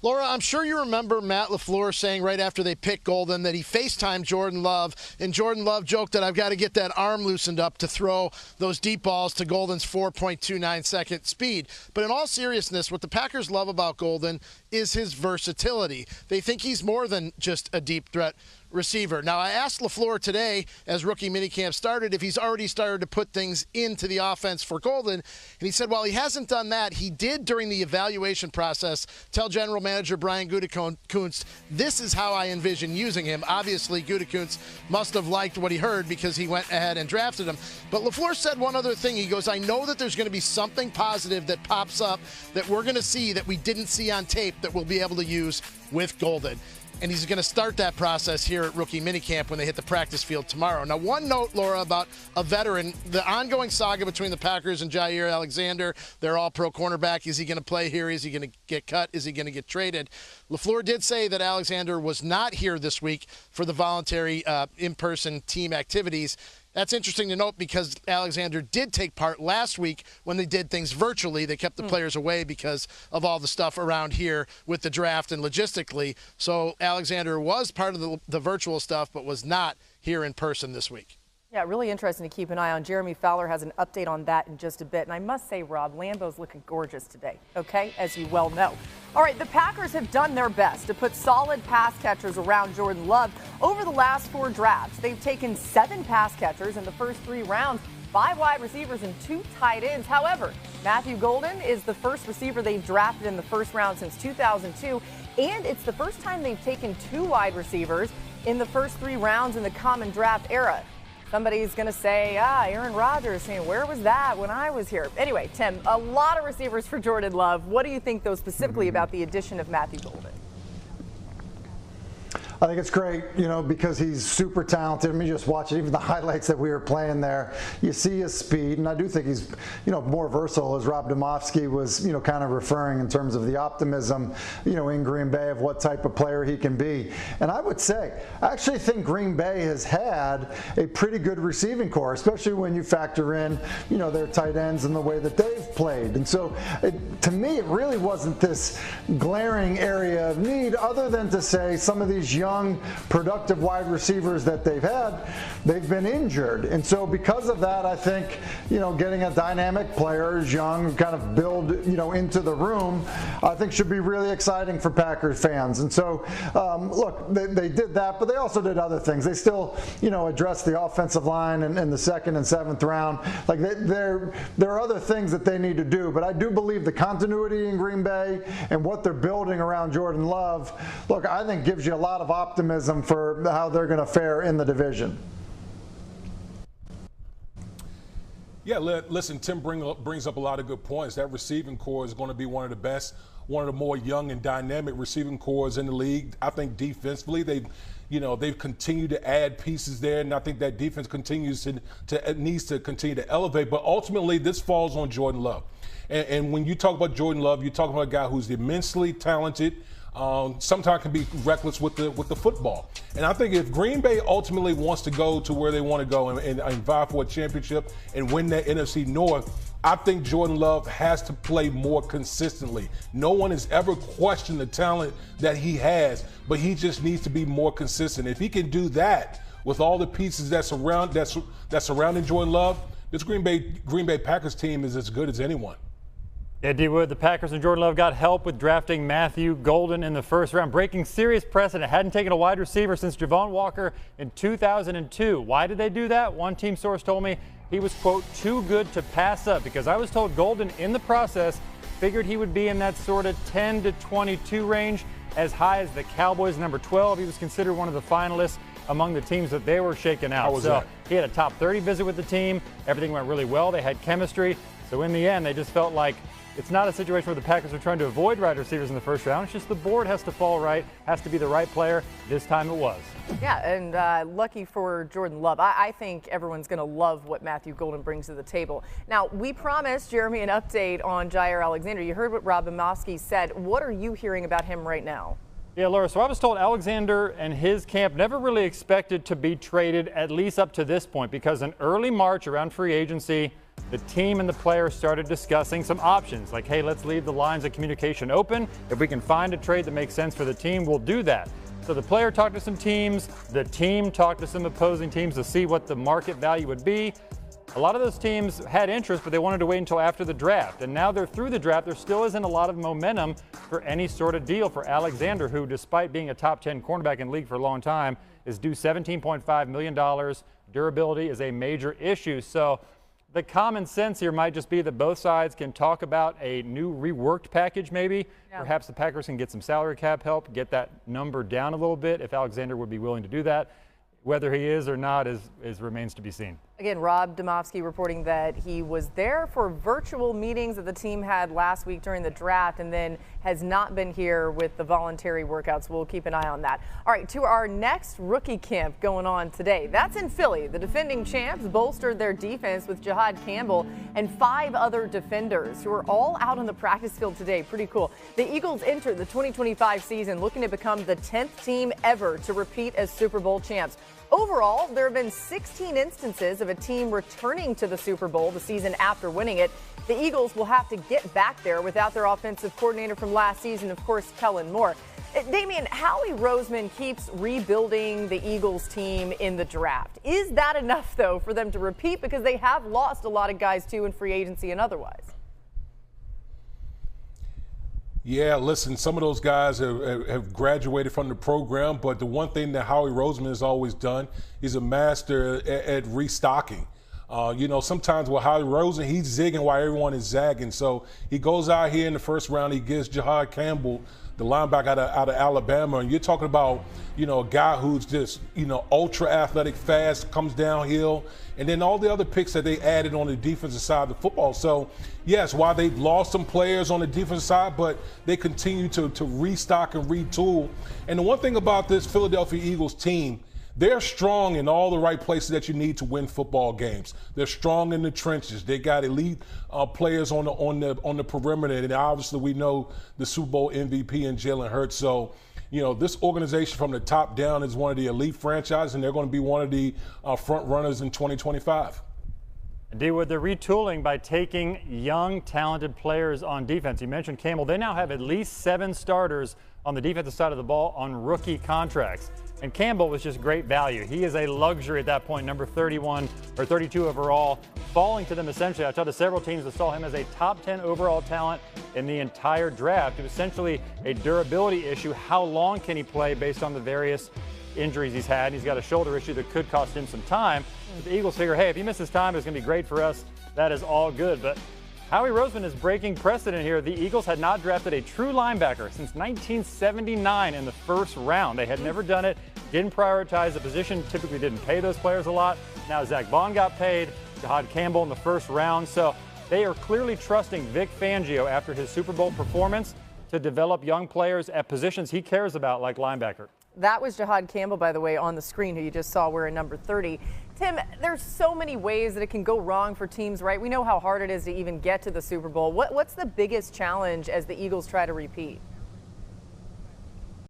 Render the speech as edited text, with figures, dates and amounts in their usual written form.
Laura, I'm sure you remember Matt LaFleur saying right after they picked Golden that he FaceTimed Jordan Love, and Jordan Love joked that I've got to get that arm loosened up to throw those deep balls to Golden's 4.29-second speed. But in all seriousness, what the Packers love about Golden is his versatility. They think he's more than just a deep threat receiver. Now, I asked LaFleur today, as rookie minicamp started, if he's already started to put things into the offense for Golden, and he said, while he hasn't done that, he did during the evaluation process tell general manager Brian Gutekunst, this is how I envision using him. Obviously, Gutekunst must have liked what he heard because he went ahead and drafted him. But LaFleur said one other thing. He goes, I know that there's going to be something positive that pops up that we're going to see that we didn't see on tape that we'll be able to use with Golden. And he's going to start that process here at rookie minicamp when they hit the practice field tomorrow. Now, one note, Laura, about a veteran, the ongoing saga between the Packers and Jair Alexander. They're all pro cornerback. Is he going to play here? Is he going to get cut? Is he going to get traded? LaFleur did say that Alexander was not here this week for the voluntary in-person team activities. That's interesting to note because Alexander did take part last week when they did things virtually. They kept the players away because of all the stuff around here with the draft and logistically. So Alexander was part of the virtual stuff but was not here in person this week. Yeah, really interesting to keep an eye on. Jeremy Fowler has an update on that in just a bit. And I must say, Rob, Lambeau's looking gorgeous today, okay, as you well know. All right, the Packers have done their best to put solid pass catchers around Jordan Love over the last 4 drafts. They've taken 7 pass catchers in the first 3 rounds, 5 wide receivers and 2 tight ends. However, Matthew Golden is the first receiver they've drafted in the first round since 2002, and it's the first time they've taken 2 wide receivers in the first 3 rounds in the common draft era. Somebody's going to say, Aaron Rodgers, saying, where was that when I was here? Anyway, Tim, a lot of receivers for Jordan Love. What do you think, though, specifically about the addition of Matthew Golden? I think it's great, because he's super talented. I mean, just watch it, even the highlights that we were playing there. You see his speed, and I do think he's, more versatile, as Rob Domofsky was, kind of referring in terms of the optimism, in Green Bay of what type of player he can be. And I would say, I actually think Green Bay has had a pretty good receiving core, especially when you factor in, their tight ends and the way that they've played. And so, to me, it really wasn't this glaring area of need, other than to say some of these young, productive wide receivers that they've had, they've been injured. And so because of that, I think, getting a dynamic player who's young, kind of build, into the room, I think should be really exciting for Packers fans. And so, look, they did that, but they also did other things. They still, addressed the offensive line in the 2nd and 7th round. Like, there are other things that they need to do, but I do believe the continuity in Green Bay and what they're building around Jordan Love, look, I think gives you a lot of optimism for how they're going to fare in the division. Yeah, listen, Tim brings up a lot of good points. That receiving core is going to be one of the best, one of the more young and dynamic receiving cores in the league. I think defensively they've continued to add pieces there, and I think that defense needs to continue to elevate. But ultimately, this falls on Jordan Love. And when you talk about Jordan Love, you're talking about a guy who's immensely talented. Sometimes can be reckless with the football. And I think if Green Bay ultimately wants to go to where they want to go and vie for a championship and win that NFC North, I think Jordan Love has to play more consistently. No one has ever questioned the talent that he has, but he just needs to be more consistent. If he can do that with all the pieces that's surrounding Jordan Love, this Green Bay Packers team is as good as anyone. Yeah, D. Wood, the Packers and Jordan Love got help with drafting Matthew Golden in the first round, breaking serious precedent. Hadn't taken a wide receiver since Javon Walker in 2002. Why did they do that? One team source told me he was, quote, too good to pass up, because I was told Golden in the process figured he would be in that sort of 10 to 22 range, as high as the Cowboys number 12. He was considered one of the finalists among the teams that they were shaking out. So he had a top 30 visit with the team. Everything went really well. They had chemistry. So in the end, they just felt like it's not a situation where the Packers are trying to avoid wide receivers in the first round. It's just the board has to fall right, has to be the right player. This time it was. Yeah, and lucky for Jordan Love. I think everyone's going to love what Matthew Golden brings to the table. Now, we promised Jeremy an update on Jair Alexander. You heard what Rob Domofsky said. What are you hearing about him right now? Yeah, Laura, so I was told Alexander and his camp never really expected to be traded, at least up to this point, because in early March, around free agency, the team and the players started discussing some options, like, hey, let's leave the lines of communication open. If we can find a trade that makes sense for the team, we'll do that. So the player talked to some teams, the team talked to some opposing teams to see what the market value would be. A lot of those teams had interest, but they wanted to wait until after the draft. And now they're through the draft. There still isn't a lot of momentum for any sort of deal for Alexander, who, despite being a top 10 cornerback in the league for a long time, is due $17.5 million. Durability is a major issue. So the common sense here might just be that both sides can talk about a new reworked package maybe. Yeah. Perhaps the Packers can get some salary cap help, get that number down a little bit if Alexander would be willing to do that. Whether he is or not remains to be seen. Again, Rob Domofsky reporting that he was there for virtual meetings that the team had last week during the draft and then has not been here with the voluntary workouts. We'll keep an eye on that. All right, to our next rookie camp going on today. That's in Philly. The defending champs bolstered their defense with Jahad Campbell and 5 other defenders who are all out on the practice field today. Pretty cool. The Eagles entered the 2025 season looking to become the 10th team ever to repeat as Super Bowl champs. Overall, there have been 16 instances of a team returning to the Super Bowl the season after winning it. The Eagles will have to get back there without their offensive coordinator from last season, of course, Kellen Moore. Damian, Howie Roseman keeps rebuilding the Eagles team in the draft. Is that enough, though, for them to repeat? Because they have lost a lot of guys, too, in free agency and otherwise. Yeah, listen, some of those guys have graduated from the program, but the one thing that Howie Roseman has always done, he's a master at restocking. Sometimes with Howie Roseman, he's zigging while everyone is zagging. So he goes out here in the first round, he gets Jahad Campbell, the linebacker out of Alabama, and you're talking about, a guy who's just, ultra athletic, fast, comes downhill, and then all the other picks that they added on the defensive side of the football. So, yes, while they've lost some players on the defensive side, but they continue to restock and retool. And the one thing about this Philadelphia Eagles team, they're strong in all the right places that you need to win football games. They're strong in the trenches. They got elite players on the perimeter, and obviously we know the Super Bowl MVP and Jalen Hurts. So, this organization from the top down is one of the elite franchises, and they're going to be one of the front runners in 2025. D-Wood, they're retooling by taking young, talented players on defense. You mentioned Campbell. They now have at least 7 starters on the defensive side of the ball on rookie contracts. And Campbell was just great value. He is a luxury at that point, number 31 or 32 overall, falling to them essentially. I talked to several teams that saw him as a top 10 overall talent in the entire draft. It was essentially a durability issue. How long can he play based on the various injuries he's had? And he's got a shoulder issue that could cost him some time. But the Eagles figure, hey, if he misses time, it's going to be great for us. That is all good. But Howie Roseman is breaking precedent here. The Eagles had not drafted a true linebacker since 1979 in the first round. They had never done it, didn't prioritize the position, typically didn't pay those players a lot. Now Zach Bond got paid, Jahad Campbell in the first round. So they are clearly trusting Vic Fangio after his Super Bowl performance to develop young players at positions he cares about, like linebacker. That was Jahad Campbell, by the way, on the screen, who you just saw wearing number 30. Tim, there's so many ways that it can go wrong for teams, right? We know how hard it is to even get to the Super Bowl. What's the biggest challenge as the Eagles try to repeat?